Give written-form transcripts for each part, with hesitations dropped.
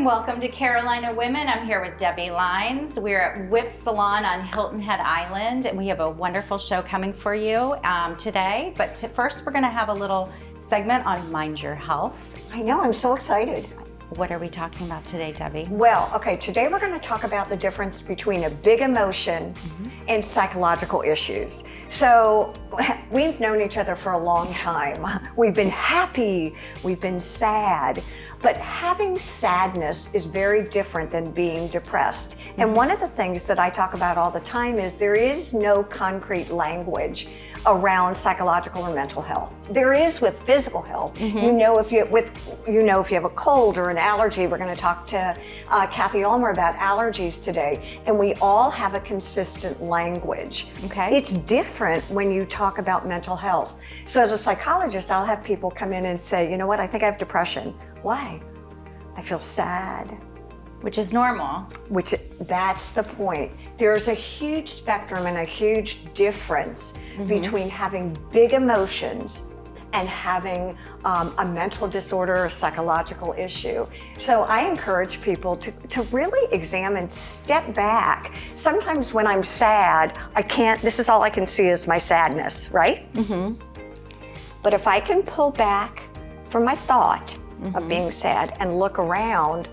and welcome to Carolina Women. I'm here with Debi Lynes. We're at Whip Salon on Hilton Head Island, and we have a wonderful show coming for you today. But first, we're going to have a little segment on Mind Your Health. I know, I'm so excited. What are we talking about today, Debi? Well, okay, today we're going to talk about the difference between a big emotion and psychological issues. So we've known each other for a long time. We've been happy, we've been sad, but having sadness is very different than being depressed. And one of the things that I talk about all the time is there is no concrete language around psychological or mental health. There is with physical health. You know, if you have a cold or an allergy. We're going to talk to Kathy Ulmer about allergies today, and we all have a consistent language. Okay. It's different when you talk about mental health. So as a psychologist, I'll have people come in and say, you know what, I think I have depression. Why? I feel sad. Which is normal. That's the point. There's a huge spectrum and a huge difference between having big emotions and having a mental disorder or psychological issue. So I encourage people to really examine, step back. Sometimes when I'm sad, this is all I can see is my sadness, right? But if I can pull back from my thought of being sad and look around,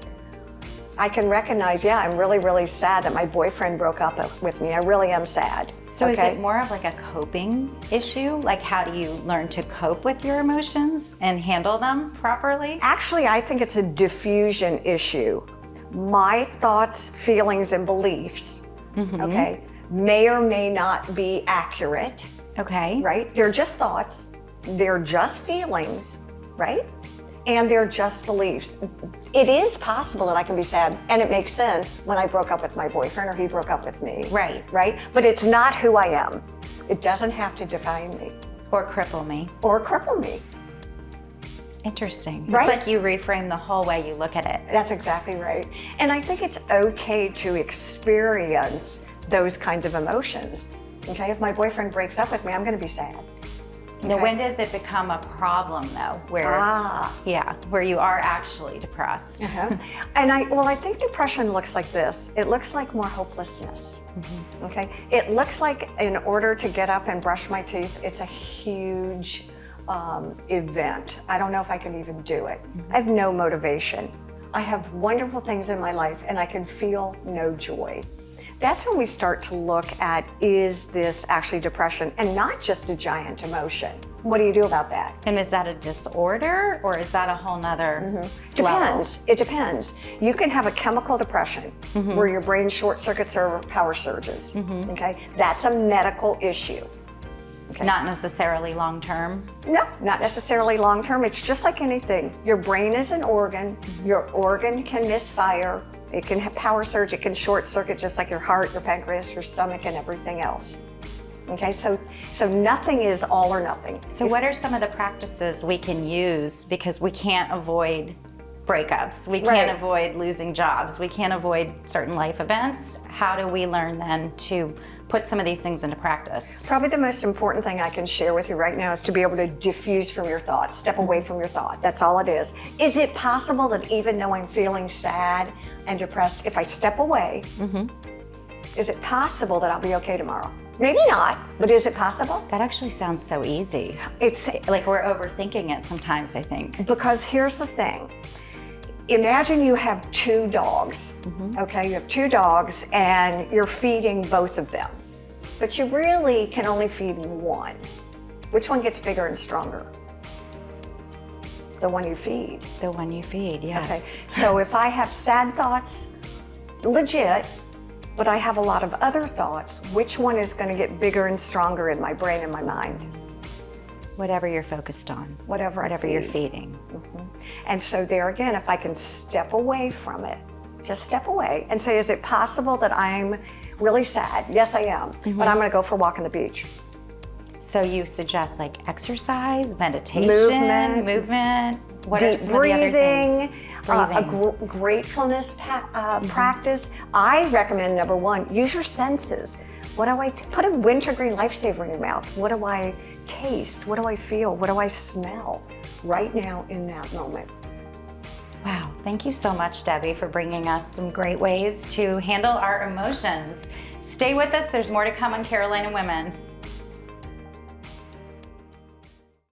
I can recognize, yeah, I'm really, really sad that my boyfriend broke up with me. I really am sad. So is it more of like a coping issue? Like how do you learn to cope with your emotions and handle them properly? Actually, I think it's a diffusion issue. My thoughts, feelings, and beliefs, okay, may or may not be accurate. Okay. Right? They're just thoughts. They're just feelings, right? And they're just beliefs. It is possible that I can be sad, and it makes sense when I broke up with my boyfriend or he broke up with me. Right. Right? But it's not who I am. It doesn't have to define me. Or cripple me. Or cripple me. Interesting. Right? It's like you reframe the whole way you look at it. That's exactly right. And I think it's okay to experience those kinds of emotions. Okay, if my boyfriend breaks up with me, I'm gonna be sad. Now, when does it become a problem, though, where you are actually depressed? And I think depression looks like this. It looks like more hopelessness. Okay, it looks like in order to get up and brush my teeth, it's a huge event. I don't know if I can even do it. I have no motivation. I have wonderful things in my life, and I can feel no joy. That's when we start to look at, is this actually depression and not just a giant emotion? What do you do about that? And is that a disorder or is that a whole nother Depends. It depends. You can have a chemical depression where your brain short circuits or power surges. Okay, that's a medical issue. Okay. Not necessarily long-term? No, not necessarily long-term. It's just like anything. Your brain is an organ. Your organ can misfire. It can have power surge. It can short circuit just like your heart, your pancreas, your stomach, and everything else. Okay, so nothing is all or nothing. So what are some of the practices we can use, because we can't avoid breakups, we can't avoid losing jobs, we can't avoid certain life events? How do we learn then to put some of these things into practice? Probably the most important thing I can share with you right now is to be able to diffuse from your thoughts, step away from your thought. That's all it is. Is it possible that even though I'm feeling sad and depressed, if I step away, is it possible that I'll be okay tomorrow? Maybe not, but is it possible? That actually sounds so easy. It's like we're overthinking it sometimes, I think. Because here's the thing. Imagine you have two dogs, okay? You have two dogs and you're feeding both of them, but you really can only feed one. Which one gets bigger and stronger? The one you feed. The one you feed, yes. Okay, so if I have sad thoughts, legit, but I have a lot of other thoughts, which one is going to get bigger and stronger in my brain and my mind? Whatever you're focused on. Whatever you're feeding. And so there again, if I can step away from it, just step away and say, is it possible that I'm really sad? Yes, I am, but I'm going to go for a walk on the beach. So you suggest like exercise, meditation, movement. What are some of the other things? A gratefulness practice. I recommend number one, use your senses. What do I put a wintergreen lifesaver in your mouth? What do I taste? What do I feel? What do I smell right now in that moment? Wow, thank you so much, Debbie, for bringing us some great ways to handle our emotions. Stay with us, there's more to come on Carolina Women.